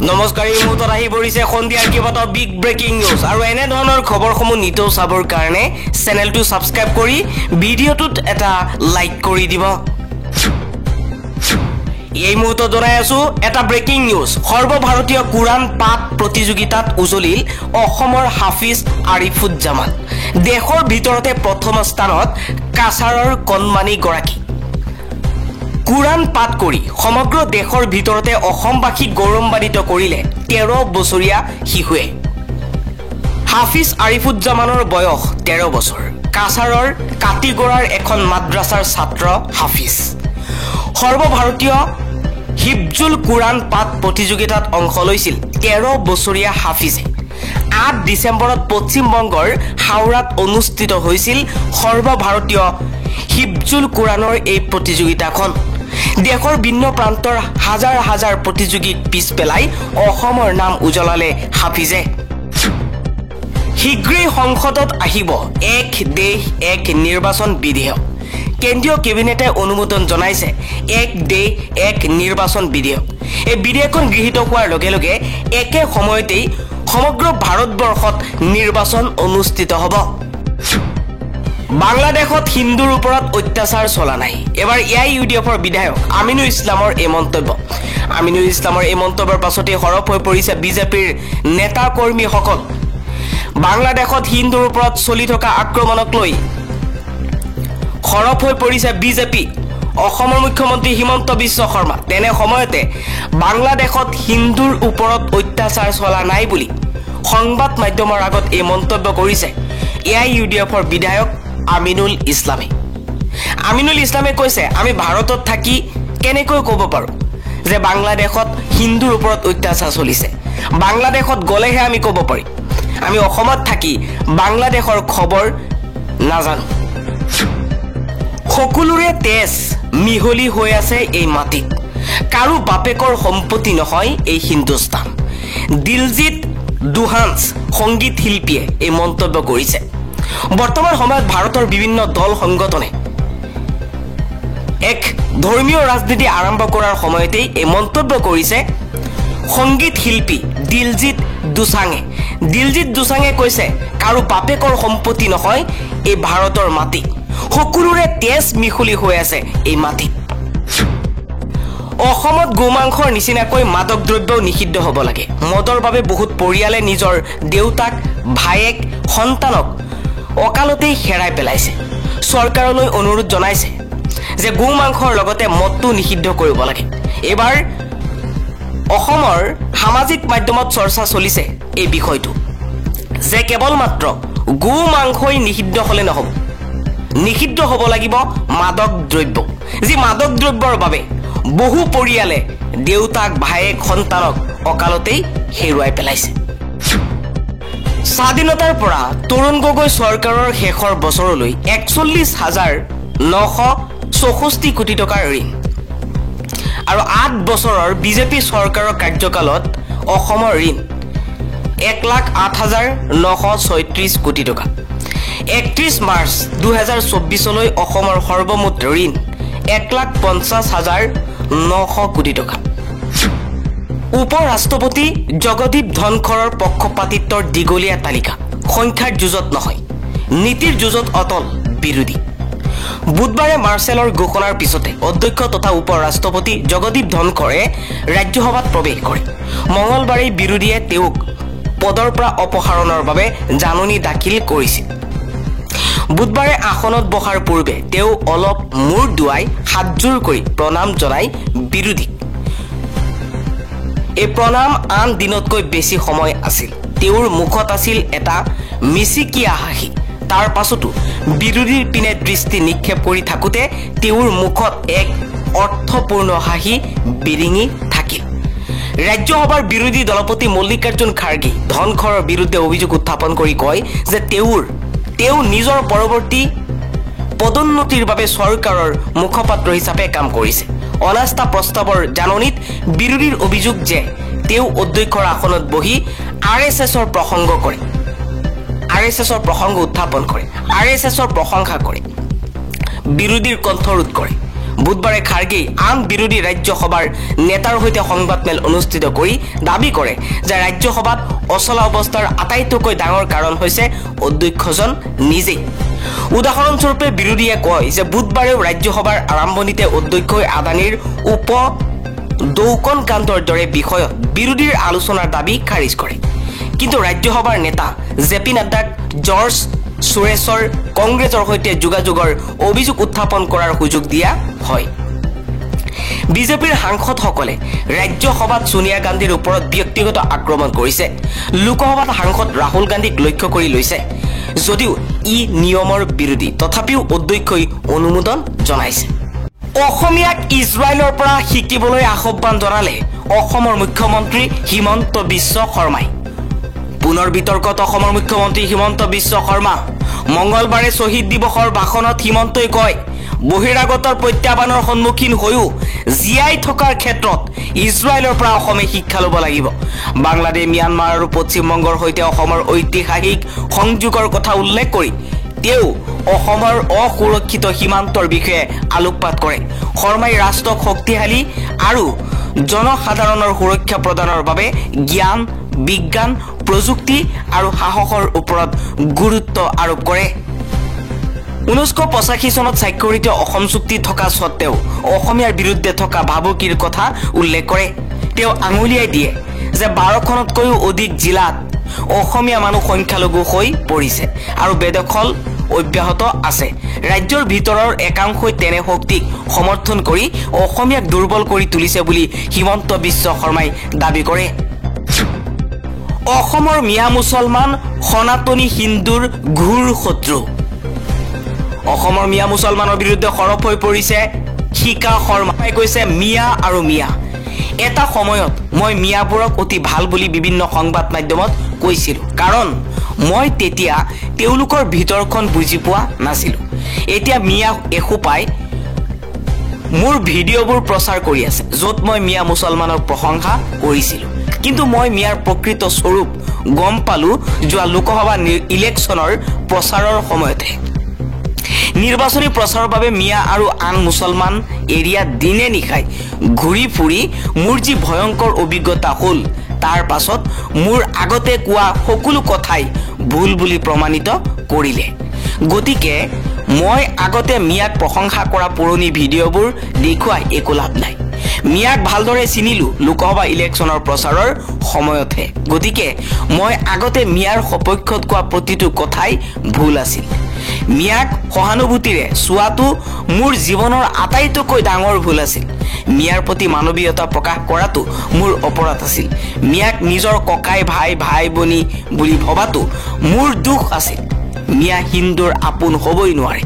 নমস্কাৰ, এই মুহূৰ্তত আহি পৰিছে সন্ধিয়াৰ কেইবাটাও বিগ ব্ৰেকিং নিউজ আৰু এনে ধৰণৰ খবৰসমূহ নিতৌ চাবৰ কাৰণে চেনেলটো ছাবস্ক্ৰাইব কৰি ভিডিঅ'টোত এটা লাইক কৰি দিব। এই মুহূৰ্তত জনাই আছো এটা ব্ৰেকিং নিউজ। সৰ্বভাৰতীয় কুৰাণ পাঠ প্ৰতিযোগিতাত উজলিল অসমৰ হাফিজ আৰিফুজ্জামান। দেশৰ ভিতৰতে প্ৰথম স্থানত কাছাৰৰ কণমানি গৰাকী। কুৰাণ পাঠ কৰি সমগ্ৰ দেশৰ ভিতৰতে অসমবাসীক গৌৰৱান্বিত কৰিলে 13 বছৰীয়া শিশুৱে। হাফিজ আৰিফুজ্জামানৰ বয়স 13 বছৰ। কাছাৰৰ কাটিগড়াৰ এখন মাদ্ৰাছাৰ ছাত্ৰ হাফিজ। সৰ্বভাৰতীয় হিফজুল কুৰাণ পাঠ প্ৰতিযোগিতাত অংশ লৈছিল 13 বছৰীয়া হাফিজে। 8 ডিচেম্বৰত পশ্চিমবংগৰ হাওৰাত অনুষ্ঠিত হৈছিল সৰ্বভাৰতীয় হিফজুল কুৰাণৰ এই প্ৰতিযোগিতাখন। দেশৰ ভিন্ন প্ৰান্তৰ হাজাৰ হাজাৰ প্ৰতিযোগীক পিছ পেলাই অসমৰ নাম উজ্বলালে হাফিজে। শীঘ্ৰেই সংসদত আহিব এক দেশ এক নিৰ্বাচন বিধেয়ক। কেন্দ্ৰীয় কেবিনেটে অনুমোদন জনাইছে এক দেশ এক নিৰ্বাচন বিধেয়ক। এই বিধেয়কখন গৃহীত হোৱাৰ লগে লগে একে সময়তেই সমগ্ৰ ভাৰতবৰ্ষত নিৰ্বাচন অনুষ্ঠিত হ'ব। বাংলাদেশত হিন্দুৰ ওপৰত অত্যাচাৰ চলা নাই। এবাৰ AIUDFৰ বিধায়ক আমিনুল ইছলামৰ এই মন্তব্য। আমিনুল ইছলামৰ এই মন্তব্যৰ পাছতে সৰব হৈ পৰিছে বিজেপিৰ নেতা কৰ্মীসকল। বাংলাদেশত হিন্দুৰ ওপৰত চলি থকা আক্ৰমণক লৈ সৰব হৈ পৰিছে বিজেপি। অসমৰ মুখ্যমন্ত্ৰী হিমন্ত বিশ্ব শৰ্মা তেনে সময়তে বাংলাদেশত হিন্দুৰ ওপৰত অত্যাচাৰ চলা নাই বুলি সংবাদ মাধ্যমৰ আগত এই মন্তব্য কৰিছে AIUDFৰ বিধায়ক আমিনুল ইছলামে। আমিনুল ইছলামে কৈছে, আমি ভাৰতত থাকি কেনেকৈ ক'ব পাৰোঁ যে বাংলাদেশত হিন্দুৰ ওপৰত অত্যাচাৰ চলিছে। বাংলাদেশত গ'লেহে আমি ক'ব পাৰিম। আমি অসমত থাকি বাংলাদেশৰ খবৰ নাজানো। সকলোৰে তেজ মিহলি হৈ আছে এই মাটিত। কাৰো বাপেকৰ সম্পত্তি নহয় এই হিন্দুস্তান। দিলজিত দোসাঞ্জ সংগীত শিল্পীয়ে এই মন্তব্য কৰিছে। বৰ্তমান সময়ত ভাৰতৰ বিভিন্ন দল সংগঠনে এক ধৰ্মীয় ৰাজনীতি আৰম্ভ কৰাৰ সময়তেই এই মন্তব্য কৰিছে সংগীত শিল্পী দিলজিত দোসাঙে। দিলজিত দোসাঙে কৈছে, কাৰো বাপেকৰ সম্পত্তি নহয় এই ভাৰতৰ মাটি। সকলোৰে তেজ মিহলি হৈ আছে এই মাটিত। অসমত গোমাংসৰ নিচিনাকৈ মাদক দ্ৰব্যও নিষিদ্ধ হ'ব লাগে। মদৰ বাবে বহুত পৰিয়ালে নিজৰ দেউতাক, ভায়েক, সন্তানক অকালতেই হেৰাই পেলাইছে। চৰকাৰলৈ অনুৰোধ জনাইছে যে গোমাংসৰ লগতে মদটো নিষিদ্ধ কৰিব লাগে। এইবাৰ অসমৰ সামাজিক মাধ্যমত চৰ্চা চলিছে এই বিষয়টো যে কেৱল মাত্ৰ গোমাংসই নিষিদ্ধ হ'লে নহ'ব, নিষিদ্ধ হ'ব লাগিব মাদক দ্ৰব্য। যি মাদক দ্ৰব্যৰ বাবে বহু পৰিয়ালে দেউতাক, ভায়েক, সন্তানক অকালতেই হেৰুৱাই পেলাইছে। স্বাধীনতাৰ পৰা তৰুণ গগৈ চৰকাৰৰ শেষৰ বছৰলৈ 41,964 কোটি টকাৰ ঋণ আৰু 8 বছৰৰ বিজেপি চৰকাৰৰ কাৰ্যকালত অসমৰ ঋণ 1,08,936 কোটি টকা। 31 মাৰ্চ 2024লৈ অসমৰ সৰ্বমুঠ ঋণ 1,50,900 কোটি টকা। উপ ৰাষ্ট্ৰপতি জগদীপ ধনখৰৰ পক্ষপাতিত্বৰ দীঘলীয়া তালিকা। সংখ্যাৰ যুঁজত নহয়, নীতিৰ যুঁজত অটল বিৰোধী। বুধবাৰে মাৰ্চেলৰ ঘোষণাৰ পিছতে অধ্যক্ষ তথা উপ ৰাষ্ট্ৰপতি জগদীপ ধনখৰে ৰাজ্যসভাত প্ৰৱেশ কৰে। মঙলবাৰে বিৰোধীয়ে তেওঁক পদৰ পৰা অপসাৰণৰ বাবে জাননী দাখিল কৰিছিল। বুধবাৰে আসনত বহাৰ পূৰ্বে তেওঁ অলপ মূৰ দুৱাই হাতযোৰ কৰি প্ৰণাম জনাই বিৰোধীক। এই প্ৰণাম আন দিনতকৈ বেছি সময় আছিল। তেওঁৰ মুখত আছিল এটা মিচিকিয়া হাঁহি। তাৰ পাছতো বিৰোধীৰ পিনে দৃষ্টি নিক্ষেপ কৰি থাকোঁতে তেওঁৰ মুখত এক অৰ্থপূৰ্ণ হাঁহি বিৰিঙি থাকিল। ৰাজ্যসভাৰ বিৰোধী দলপতি মল্লিকাৰ্জুন খাৰ্গে ধনখৰৰ বিৰুদ্ধে অভিযোগ উত্থাপন কৰি কয় যে তেওঁ নিজৰ পৰৱৰ্তী পদোন্নতিৰ বাবে চৰকাৰৰ মুখপাত্ৰ হিচাপে কাম কৰিছে। অনাস্থা প্ৰস্তাৱৰ জাননীত বিৰোধীৰ অভিযোগ যে তেওঁ অধ্যক্ষৰ আসনত বহি RSSৰ প্ৰসংগ কৰে, RSSৰ প্ৰসংগ উত্থাপন কৰে, RSSৰ প্ৰশংসা কৰে, বিৰোধীৰ কণ্ঠৰোধ কৰে। বুধবাৰে খাৰ্গেই আন বিৰোধী ৰাজ্যসভাৰ নেতাৰ সৈতে সংবাদমেল অনুষ্ঠিত কৰি দাবী কৰে যে ৰাজ্যসভাত অচলা অৱস্থাৰ আটাইতকৈ ডাঙৰ কাৰণ হৈছে অধ্যক্ষজন নিজেই। উদাহৰণস্বৰূপে বিৰোধীয়ে কয় যে বুধবাৰেও ৰাজ্যসভাৰ আৰম্ভণিতে অধ্যক্ষই আদানীৰ দৌকন কাণ্ডৰ দৰে বিষয়ত বিৰোধীৰ আলোচনাৰ দাবী খাৰিজ কৰে। কিন্তু ৰাজ্যসভাৰ নেতা জে পি নাড্ডাক জৰ্জ সুৰেশৰ কংগ্ৰেছৰ সৈতে যোগাযোগৰ অভিযোগ উত্থাপন কৰাৰ সুযোগ দিয়া হয়। বিজেপিৰ সাংসদসকলে ৰাজ্যসভাত সোনিয়া গান্ধীৰ ওপৰত ব্যক্তিগত আক্ৰমণ কৰিছে। লোকসভাত সাংসদ ৰাহুল গান্ধীক লক্ষ্য কৰি লৈছে। যদিও ই নিয়মৰ বিৰোধী, তথাপিও অধ্যক্ষই অনুমোদন জনাইছে। অসমীয়াক ইজৰাইলৰ পৰা শিকিবলৈ আহ্বান জনালে অসমৰ মুখ্যমন্ত্ৰী হিমন্ত বিশ্ব শৰ্মাই। পুনৰ বিতৰ্কত অসমৰ মুখ্যমন্ত্ৰী হিমন্ত বিশ্ব শৰ্মা। মঙলবাৰে শ্বহীদ দিৱসৰ ভাষণত হিমন্তই কয়, বহিৰাগতৰ প্ৰত্যাহ্বানৰ সন্মুখীন হৈও জীয়াই থকাৰ ক্ষেত্ৰত ইজৰাইলৰ পৰা অসমে শিক্ষা ল'ব লাগিব। বাংলাদেশ, ম্যানমাৰ আৰু পশ্চিমবংগৰ সৈতে অসমৰ ঐতিহাসিক সংযোগৰ কথা উল্লেখ কৰি তেওঁ অসমৰ অসুৰক্ষিত সীমান্তৰ বিষয়ে আলোকপাত কৰে। শৰ্মাই ৰাষ্ট্ৰক শক্তিশালী আৰু জনসাধাৰণৰ সুৰক্ষা প্ৰদানৰ বাবে জ্ঞান, বিজ্ঞান, প্ৰযুক্তি আৰু সাহসৰ ওপৰত গুৰুত্ব আৰোপ কৰে। 1985 চনত স্বাক্ষৰিত অসম চুক্তি থকা স্বত্তেও অসমীয়াৰ বিৰুদ্ধে থকা ভাবুকিৰ কথা উল্লেখ কৰে। তেওঁ আঙুলিয়াই দিয়ে যে 12খনতকৈও অধিক জিলাত অসমীয়া মানুহ সংখ্যালঘু হৈ পৰিছে আৰু বেদখল অব্যাহত আছে। ৰাজ্যৰ ভিতৰৰ একাংশই তেনে শক্তিক সমৰ্থন কৰি অসমীয়াক দুৰ্বল কৰি তুলিছে বুলি হিমন্ত বিশ্ব শৰ্মাই দাবী কৰে। অসমৰ মিয়া মুছলমান সনাতনী হিন্দুৰ ঘোৰ শত্ৰু। অসমৰ মিয়া মুছলমানৰ বিৰুদ্ধে সৰব হৈ পৰিছে শিকা শৰ্মাই কৈছে মিয়া আৰু মিয়া। এটা সময়ত মই মিয়াবোৰক অতি ভাল বুলি বিভিন্ন সংবাদ মাধ্যমত কৈছিলোঁ, কাৰণ মই তেতিয়া তেওঁলোকৰ ভিতৰখন বুজি পোৱা নাছিলোঁ। এতিয়া মিয়া এসোপাই মোৰ ভিডিঅ'বোৰ প্ৰচাৰ কৰি আছে, য'ত মই মিয়া মুছলমানক প্ৰশংসা কৰিছিলোঁ। কিন্তু মই মিয়াৰ প্ৰকৃত স্বৰূপ গম পালোঁ যোৱা লোকসভা ইলেকশ্যনৰ প্ৰচাৰৰ সময়তে। নিৰ্বাচনী প্ৰচাৰৰ বাবে মিয়া আৰু আন মুছলমান এৰিয়াত দিনে নিশাই ঘূৰি ফুৰি মোৰ যি ভয়ংকৰ অভিজ্ঞতা হ'ল, তাৰ পাছত মোৰ আগতে কোৱা সকলো কথাই ভুল বুলি প্ৰমাণিত কৰিলে। গতিকে মই আগতে মিয়াক প্ৰশংসা কৰা পুৰণি ভিডিঅ'বোৰ দেখুৱাই একো লাভ নাই। মিয়াক ভালদৰে চিনিলোঁ লোকসভা ইলেকশ্যনৰ প্ৰচাৰৰ সময়তহে। গতিকে মই আগতে মিয়াৰ সপক্ষত কোৱা প্ৰতিটো কথাই ভুল আছিল। মিয়াক সহানুভূতিৰে চোৱাটো মোৰ জীৱনৰ আটাইতকৈ ডাঙৰ ভুল আছিল। মিয়াৰ প্ৰতি মানৱীয়তা প্ৰকাশ কৰাটো মোৰ অপৰাধ আছিল। মিয়াক নিজৰ ককাই ভাই বনী বুলি ভবাটো মোৰ দুখ আছিল। মিয়া হিন্দুৰ আপোন হ'বই নোৱাৰে।